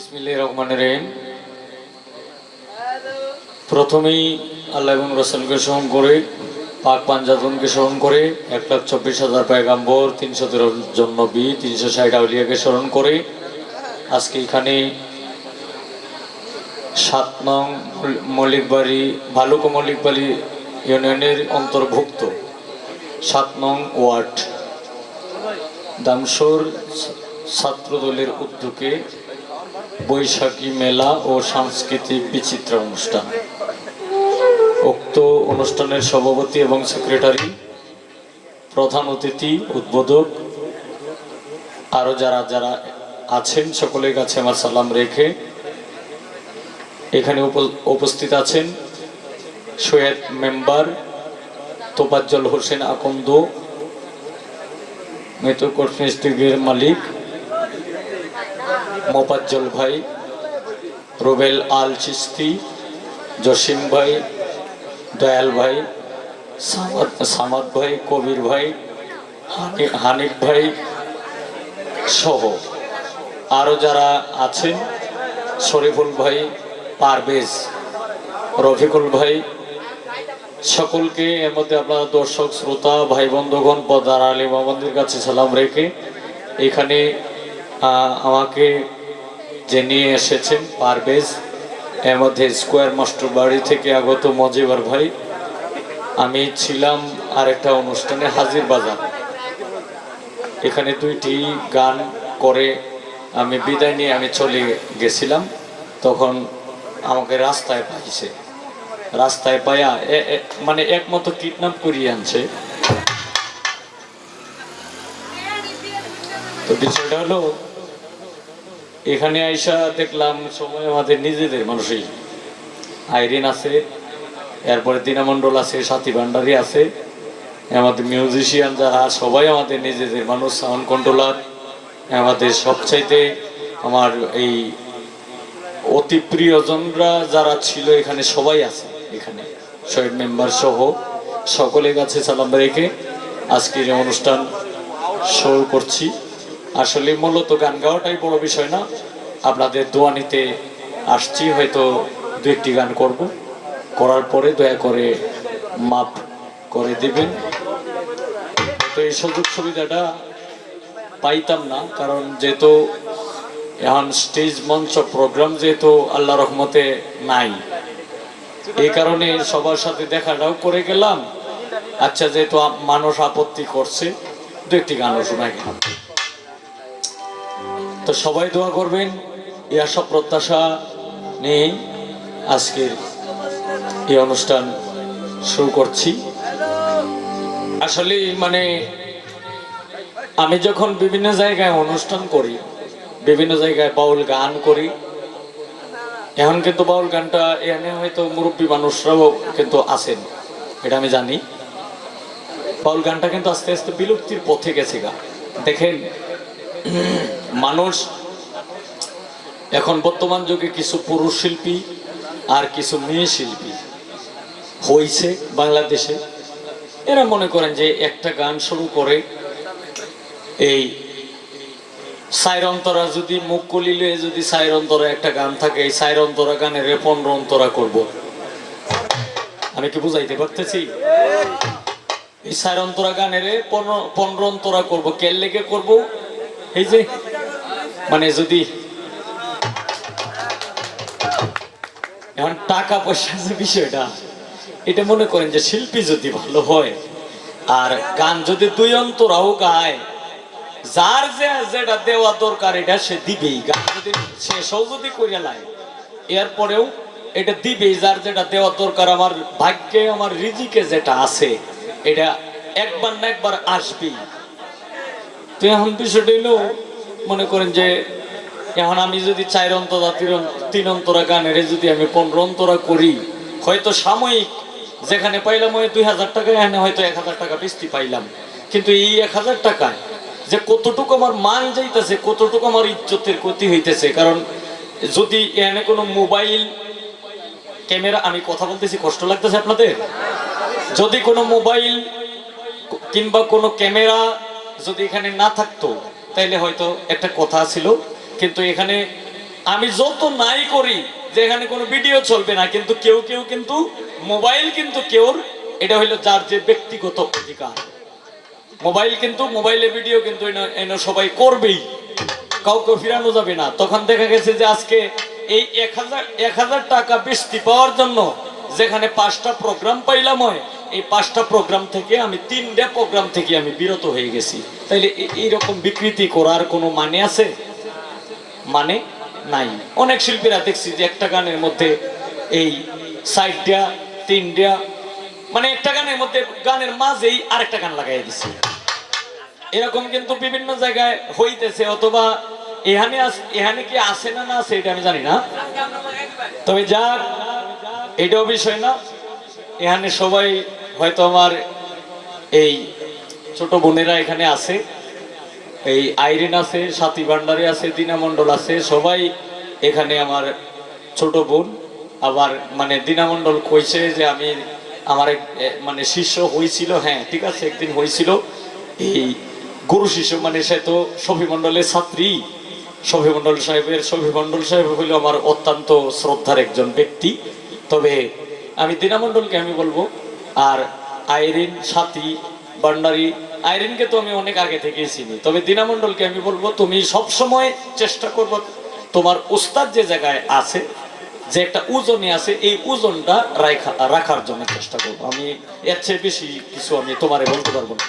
বিসমিল্লাহির রহমানির রহিম। প্রথমেই আল্লাহ এবং রাসূলকে স্মরণ করে, পাক পাঞ্জাতনকে স্মরণ করে, 1,24,000 পয়গাম্বর, 313 জন নবী, 360 আউলিয়াকে স্মরণ করে আজকে এখানে 7 নং মল্লিকবাড়ি ভালুকা মল্লিকবাড়ি ইউনিয়নের অন্তর্ভুক্ত 7 নং ওয়ার্ড দামসর ছাত্রদলের উদ্যোগে বৈশাখী মেলা ও সাংস্কৃতিক বিচিত্র অনুষ্ঠান। উক্ত অনুষ্ঠানের সভাপতি এবং সেক্রেটারি, প্রধান অতিথি, উদ্বোধক আরও যারা যারা আছেন সকলের কাছে আমার সালাম রেখে এখানে উপস্থিত আছেন সৈয়দ মেম্বার তোফাজ্জল হোসেন আকন্দ, মেথোকোট মিস্ত্রির মালিক মোফাজ্জল ভাই, রুবেল আল চিস্তি, জসিম ভাই, দয়াল ভাই, সামাদ ভাই, কবির ভাই, হানিফ ভাই সহ আরও যারা আছেন, শরীফুল ভাই, পারভেজ, রফিকুল ভাই, সকলকে এর মধ্যে আপনারা দর্শক শ্রোতা ভাই বন্ধুগণ পদার আলিম আমাদের কাছে সালাম রেখে এখানে আমাকে যে নিয়ে এসেছেন পারভেজ, এর মধ্যে স্কোয়ার মাস্টার বাড়ি থেকে আগত মজিবর ভাই, আমি ছিলাম আরেকটা অনুষ্ঠানে হাজির বাজার, এখানে 2টি গান করে আমি বিদায় নিয়ে আমি চলে গেছিলাম। তখন আমাকে রাস্তায় পাইছে, রাস্তায় পায়া মানে একমতো কিডন্যাপ করিয়ে আনছে। তো বিষয়টা হলো এখানে আইসা দেখলাম সময় আমাদের নিজেদের মানুষই, আইরিন আছে, এরপরে দীনামণ্ডল আছে, সাথী ভান্ডারী আছে, আমাদের মিউজিশিয়ান যারা সবাই আমাদের নিজেদের মানুষ, সাউন্ড কন্ট্রোলার, আমাদের সবচাইতে আমার এই অতি প্রিয়জনরা যারা ছিল এখানে সবাই আছে, এখানে শহীদ মেম্বার সহ সকলের কাছে সালাম রেখে আজকের অনুষ্ঠান শুরু করছি। আসলে মূলত গান গাওয়াটাই বড় বিষয় না, আপনাদের দোয়া নিতে আসছি, হয়তো 2-1টি গান করব, করার পরে দয়া করে মাফ করে দিবেন। তো এই সুযোগ সুবিধাটা পাইতাম না, কারণ যেহেতু এখন স্টেজ মঞ্চ প্রোগ্রাম যেহেতু আল্লাহ রহমতে নাই, এই কারণে সবার সাথে দেখাটাও করে গেলাম। আচ্ছা, যেহেতু মানুষ আপত্তি করছে 2-1টি গানও শোনা গেল। তো সবাই দোয়া করবেন, এই আশা প্রত্যাশা নিয়ে আজকের এই অনুষ্ঠান শুরু করছি। আসলে মানে আমি যখন বিভিন্ন জায়গায় অনুষ্ঠান করি, বিভিন্ন জায়গায় বাউল গান করি, এখন কিন্তু বাউল গানটা এখানে হয়তো মুরব্বী মানুষরাও কিন্তু আছেন, এটা আমি জানি। বাউল গানটা কিন্তু আস্তে আস্তে বিলুপ্তির পথে গেছে গা। দেখেন, মানুষ এখন বর্তমান যুগে কিছু পুরুষ শিল্পী আর কিছু মেয়ে শিল্পী হয়েছে বাংলাদেশে। এরা মনে করেন যে একটা গান শুরু করে, এই সাইরন্তরা যদি মুখ কলিলে যদি সাইরন্তরা একটা গান থাকে, এই সাইরন্তরা গানের 15 অন্তরা করব। আমি কি বুঝাইতে পারতেছি? এই সাইরন্তরা গানের 15 অন্তরা করব। কে লেগে করব? এই যে মানে যদি এখন টাকা পয়সার যে বিষয়টা, এটা মনে করেন যে শিল্পী যদি ভালো হয় আর গান যদি 2 অন্তরাও গায়, যার যেটা দেওয়া দরকার এটা সে দিবেই। গান যদি শেষও যদি করে লাই, এরপরেও এটা দিবেই, যার যেটা দেওয়া দরকার। আমার ভাগ্যে, আমার রিজিকে যেটা আছে এটা একবার না একবার আসবেই। তো এখন বিষয়টা হলো মনে করেন যে এখন আমি যদি 4 অন্তরা 3 অন্তরা গানের যদি আমি 15 অন্তরা করি, হয়তো সাময়িক যেখানে পাইলাম ওই 2000 টাকা, এখানে হয়তো 1000 টাকা বেশি পাইলাম, কিন্তু এই 1000 টাকায় যে কতটুকু আমার মান যাইতেছে, কতটুকু আমার ইজ্জতের ক্ষতি হইতেছে। কারণ যদি এখানে কোনো মোবাইল ক্যামেরা, আমি কথা বলতেছি কষ্ট লাগতেছে আপনাদের, যদি কোনো মোবাইল কিংবা কোনো ক্যামেরা যদি এখানে না থাকতো তাইলে হয়তো একটা কথা ছিল, কিন্তু এখানে আমি যত নাই করি যে এখানে কোনো ভিডিও চলবে না, কিন্তু কেউ কেউ কিন্তু মোবাইল কিন্তু কেউর, এটা হইলো যার যে ব্যক্তিগত অধিকার। মোবাইল কিন্তু মোবাইলে ভিডিও কিন্তু এনে সবাই করবেই, কাউকে ফিরানো যাবে না। তখন দেখা গেছে যে আজকে এই 1000 টাকা বৃষ্টি পাওয়ার জন্য যেখানে 5টা প্রোগ্রাম পাইলাম হয়, এই 5টা প্রোগ্রাম থেকে আমি 3টা প্রোগ্রাম থেকে আমি বিরত হয়ে গেছি। তাইলে এইরকম বিকৃতি করার কোনো মানে আছে? মানে নাই। অনেক শিল্পীরা দেখছি যে একটা গানের মধ্যে এই 4টা 3টা, মানে একটা গানের মধ্যে গানের মাঝেই আরেকটা গান লাগাই দিচ্ছে। এরকম কিন্তু বিভিন্ন জায়গায় হইতেছে, অথবা এখানে কি আছে না না আছে এটা আমি জানি না, তবে যাক এটাও বিষয় না। এখানে সবাই হয়তো আমার এই ছোট বোনেরা এখানে আছে, এই আইরিন আছে, সাথী ভান্ডারী আছে, দিনা মণ্ডল আছে, সবাই এখানে আমার ছোট বোন। আবার মানে দিনা মণ্ডল কইছে যে আমি আমার মানে শিষ্য হয়েছিল, হ্যাঁ ঠিক আছে, একদিন হয়েছিল। এই গুরু শিষ্য মানে সে তো শফি মণ্ডলের ছাত্রী, শফি মণ্ডল সাহেব হইল আমার অত্যন্ত শ্রদ্ধার একজন ব্যক্তি। তবে আমি দিনা মণ্ডলকে আমি বলবো, আর আইরিন, সাথী ভান্ডারী, আইরিনকে তো আমি অনেক আগে থেকেই চিনি, তবে দিনা মণ্ডলকে আমি বলবো তুমি সব সময় চেষ্টা করবো তোমার উস্তাদ যে জায়গায় আছে, যে একটা ওজনে আছে, এই ওজনটা রাখার জন্য চেষ্টা করবো। আমি এর চেয়ে বেশি কিছু আমি তোমারে বলতে পারবো না।